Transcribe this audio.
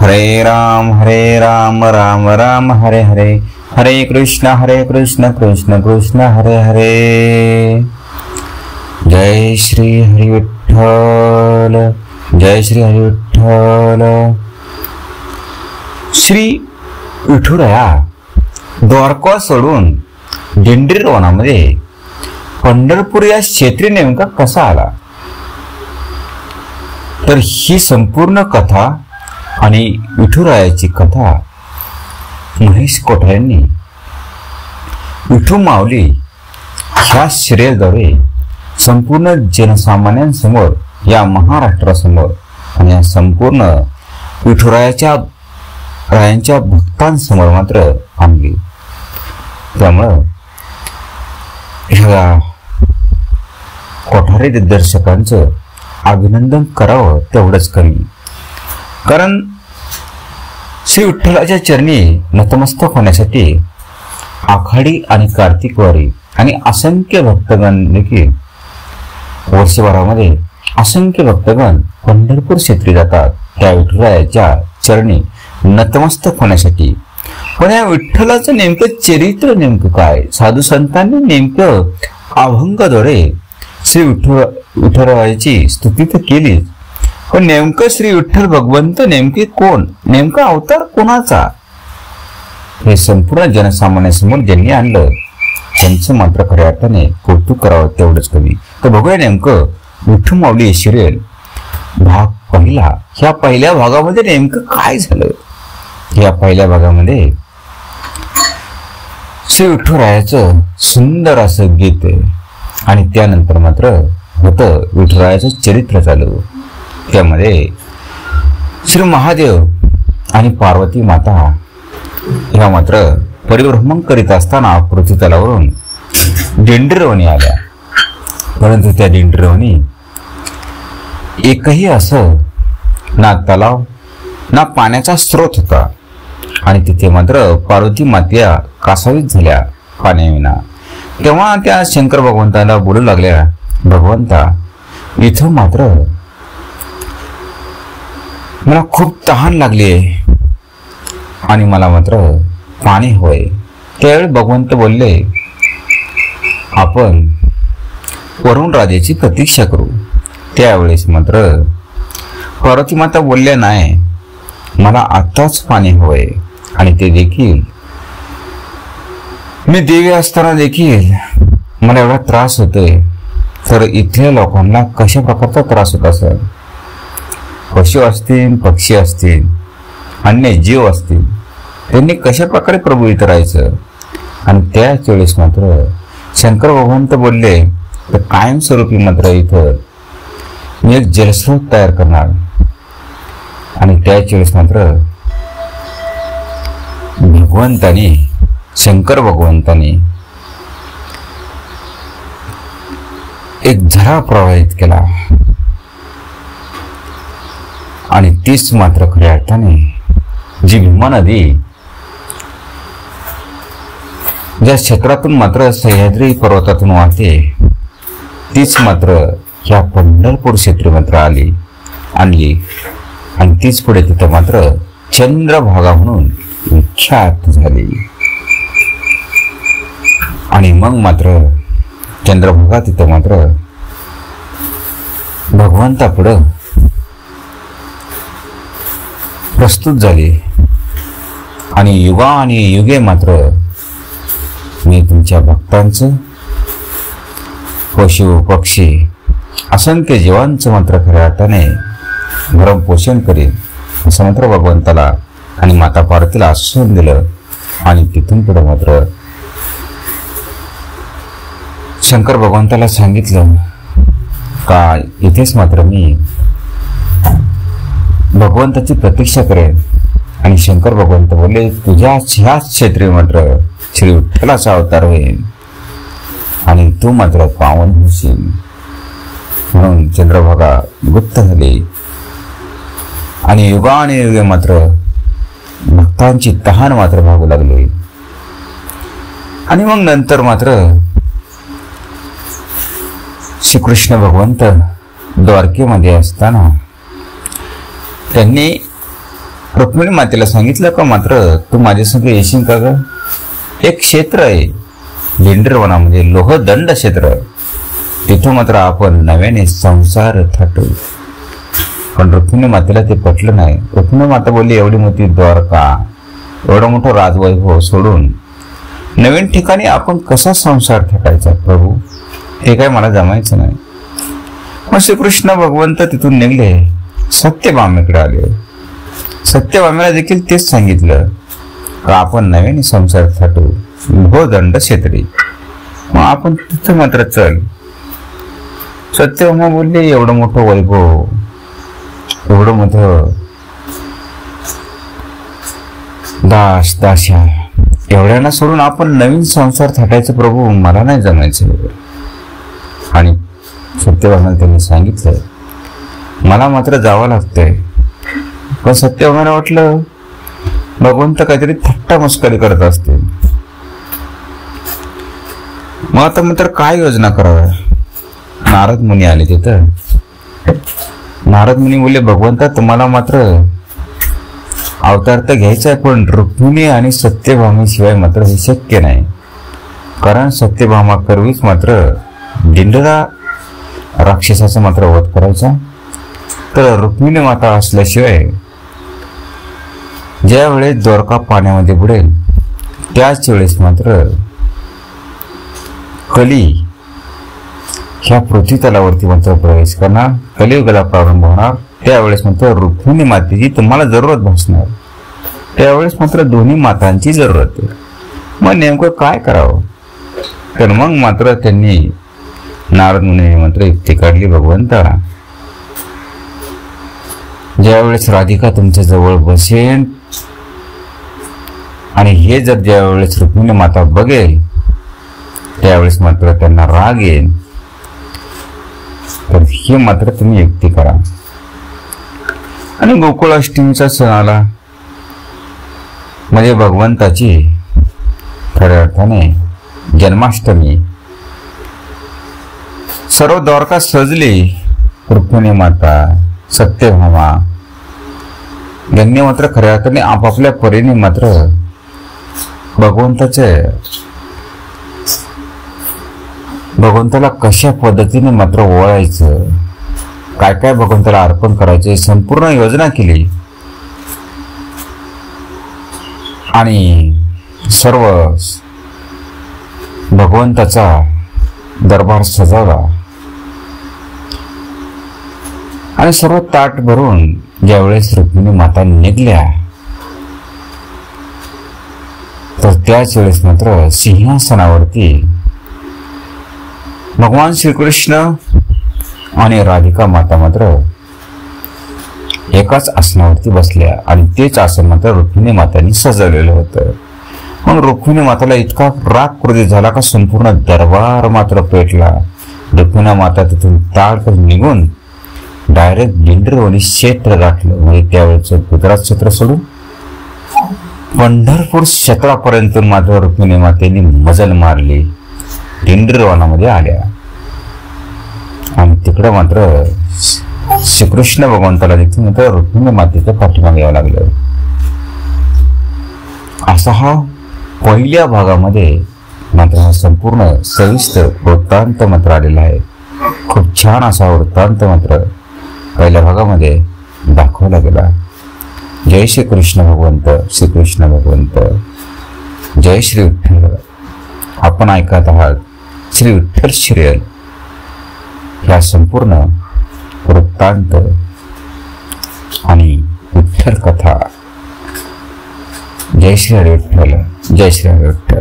हरे राम राम राम हरे हरे, हरे कृष्ण कृष्ण कृष्ण हरे हरे। जय श्री हरि विठ्ठल, जय श्री हरि विठ्ठल। श्री विठुराया द्वारका सोडून दिंडीर वनामध्ये पंढरपूर या क्षेत्री नेमका कसा आला, तर ही संपूर्ण कथा आणि विठुरायाची कथा महेश कोठारेंनी विठू माऊली ह्या सिरियलद्वारे संपूर्ण जनसामान्यांसमोर, या महाराष्ट्रासमोर आणि या संपूर्ण विठुरायाच्या भक्तांसमोर मात्र आणली। त्यामुळं ह्या कोठारे दिग्दर्शकांचं अभिनंदन करावं तेवढंच कमी, कारण श्री विठ्ठलाच्या चरणी नतमस्तक होण्यासाठी आखाडी आणि कार्तिकवारी आणि असंख्य भक्तगण देखील वर्षभरामध्ये असंख्य भक्तगण पंढरपूर क्षेत्री जातात त्या विठुरायाच्या चरणी नतमस्तक होण्यासाठी। पण या विठ्ठलाचं नेमकं चरित्र नेमकं काय, साधू संतांनी नेमकं अभंगाद्वारे श्री विठुरायाची स्तुती तर केली, पण नेमकं श्री विठ्ठल भगवंत नेमके कोण, नेमका अवतार कोणाचा, हे संपूर्ण जनसामान्यांसमोर ज्यांनी आणलं त्यांचं मात्र खऱ्या अर्थाने कौतुक करावं तेवढंच कमी। तर बघूया नेमकं विठू माऊली सिरियल भाग पहिला, ह्या पहिल्या भागामध्ये नेमकं काय झालं। या पहिल्या भागामध्ये श्री विठुरायाचं सुंदर असं गीत आणि त्यानंतर मात्र होतं विठुरायाचं चरित्र चालू। त्यामध्ये श्री महादेव आणि पार्वती माता ह्या मात्र परिभ्रमण करीत असताना पृथ्वी तलावरून दिंडीरवणी आल्या, परंतु त्या दिंडीरवणी एकही असं ना तलाव ना पाण्याचा स्रोत होता आणि तिथे मात्र पार्वती मात्या कासावीस झाल्या पाण्याविना। तेव्हा त्या शंकर भगवंताला बोलू लागल्या, भगवंता इथं मात्र मला खूप तहान लागली आहे आणि मला मात्र पाणी हवंय। त्यावेळी भगवंत बोलले, आपण वरुण राजाची प्रतीक्षा करू। त्यावेळेस मात्र पार्वती माता बोलल्या, नाही मला आताच पाणी हवंय आणि ते देखील मी देवी असताना देखील मला एवढा त्रास होतोय, तर इथल्या लोकांना कशा प्रकारचा त्रास होत असेल, पशु असतील पक्षी असतील अन्य जीव असतील, त्यांनी कशा प्रकारे प्रभू इथं राहायचं। आणि त्याच वेळेस मात्र शंकर भगवंत बोलले, तर कायमस्वरूपी मात्र इथं मी एक जलस्रोत तयार करणार। आणि त्याच वेळेस मात्र भगवंतानी शंकर भगवंतानी एक झरा प्रवाहित केला आणि तीच मात्र खऱ्या अर्थाने जी भीमा नदी ज्या क्षेत्रातून मात्र सह्याद्री पर्वतातून वाहते, तीच मात्र ह्या पंढरपूर क्षेत्री मात्र आणली आणि तीच पुढे तिथं मात्र चंद्रभागा म्हणून विख्यात झाली। आणि मग मात्र चंद्रभागा तिथं मात्र भगवंतापुढं प्रस्तुत झाली आणि युगे मात्र मी तुमच्या भक्तांचं पशु पक्षी असंख्य जीवांचं मात्र खऱ्या अर्थाने भरण पोषण करीन असं मात्र भगवंताला आणि माता पार्वतीला आश्वासन दिलं। आणि तिथून पुढे मात्र शंकर भगवंताला सांगितलं का इथेच मात्र मी भगवंताची प्रतीक्षा करेन। आणि शंकर भगवंत बोलले, तुझ्या ह्याच क्षेत्री मात्र श्री विठ्ठलाचा अवतार होईल आणि तू मात्र पावन होशील। म्हणून चंद्रभागा गुप्त झाली आणि युगे मात्र भक्तांची तहान मात्र भागू लागली। आणि मग नंतर मात्र श्रीकृष्ण भगवंत द्वारकेमध्ये असताना त्यांनी रुक्मिणी मातेला सांगितलं का मात्र तू माझ्या संग येशील का ग? एक क्षेत्र आहे दिंडीरवनामध्ये, लोहदंड क्षेत्र, तिथं मात्र आपण नव्याने संसार थाटू. पण रुक्मिणी मातेला ते पटलं नाही. रुक्मिणी माता बोलली, एवढी मोठी द्वारका, एवढं मोठं राजवैभव सोडून नवीन ठिकाणी आपण कसा संसार थाटायचा प्रभू, हे काय मला जमायचं नाही. मग श्रीकृष्ण भगवंत तिथून निघले, सत्यभामेकडे आले. सत्यभामेला देखील तेच सांगितलं का आपण नव्याने संसार थाटू लोहदंड क्षेत्री, मग आपण तिथं मात्र चल. सत्यभामा बोलले, एवढं मोठं वैभव, एवढं मोठं दास दास्या, एवढ्यांना सोडून आपण नवीन संसार थाटायचं प्रभू, मला नाही जमायचं. आणि सत्यभामाला त्यांनी सांगितलं, मला मात्र जावं लागतंय. पण सत्यभामाला वाटलं भगवंत काहीतरी थट्टा मस्करी करत असते. मग आता मात्र काय योजना कराव्या? नारद मुनी आले तिथं. नारद मुनी बोलले, भगवंता तुम्हाला मात्र अवतार तर घ्यायचा आहे, पण रुक्मिणी आणि सत्यभामेशिवाय मात्र हे शक्य नाही. कारण सत्यभामा करवीच मात्र दिंडरा राक्षसाचा मात्र वध करायचा. तर रुक्मिणी माता असल्याशिवाय ज्या वेळेस द्वारका पाण्यामध्ये बुडेल त्याच वेळेस मात्र कली ह्या पृथ्वी तलावरती मात्र प्रवेश करणार, कलियुगाला प्रारंभ होणार. त्यावेळेस मात्र रुक्मिणी मातेची तुम्हाला जरूरत भासणार. त्यावेळेस मात्र दोन्ही मातांची जरूरत आहे. मग नेमकं काय करावं? तर मग मात्र त्यांनी नारद मुनी मात्र युक्ती काढली, भगवंता ज्यावेळेस राधिका तुमच्या जवळ बसेल आणि हे जर ज्यावेळेस रुक्मिणी माता बघेल त्यावेळेस मात्र त्यांना राग येईल. तर हे मात्र तुम्ही युक्ती करा. आणि गोकुळाष्टमीचा सण आला म्हणजे भगवंताची खऱ्या अर्थाने जन्माष्टमी. सर्व द्वारका सजली. रुक्मिणी माता, सत्यभामा यांनी मात्र खऱ्या अर्थाने आपापल्या परीने मात्र भगवंताला कशा पद्धतीने मात्र ओवाळायचं, काय काय भगवंताला अर्पण करायचे संपूर्ण योजना केली. आणि सर्व भगवंताचा दरबार सजवला आणि सर्व ताट भरून ज्यावेळेस रुक्मिणी माता निघल्या तर त्याच वेळेस मात्र सिंहासनावरती भगवान श्रीकृष्ण आणि राधिका माता मात्र एकाच आसनावरती बसल्या आणि तेच आसन मात्र रुक्मिणी मातांनी सजवलेलं होतं. मग रुक्मिणी माताला इतका राग क्रोधित झाला का संपूर्ण दरबार मात्र पेटला. रुक्मिणी माता तिथून ताडकन निघून डायरेक्ट दिंडीरवनी क्षेत्र गाठलं. म्हणजे त्यावेळेचं गुजरात क्षेत्र सोडून पंढरपूर क्षेत्रापर्यंत मात्र रुक्मिणी मातेने मजल मारली, दिंडीरवनामध्ये आल्या. आणि तिकडं मात्र श्रीकृष्ण भगवंताला देखील मात्र रुक्मिणी मातेच्या पाठीमागे यावं लागलं. असा हा पहिल्या भागामध्ये मात्र हा संपूर्ण सविस्तर वृत्तांत मात्र आलेला आहे. खूप छान असा वृत्तांत मात्र पहिल्या भागामध्ये दाखवला गेला. जय श्री कृष्ण भगवंत, श्रीकृष्ण भगवंत, जय श्री विठ्ठल. आपण ऐकत आहात श्री विठ्ठल सिरियल या संपूर्ण वृत्तांत आणि विठ्ठल कथा. जय श्री हरी विठ्ठल, जय श्री हरी विठ्ठल.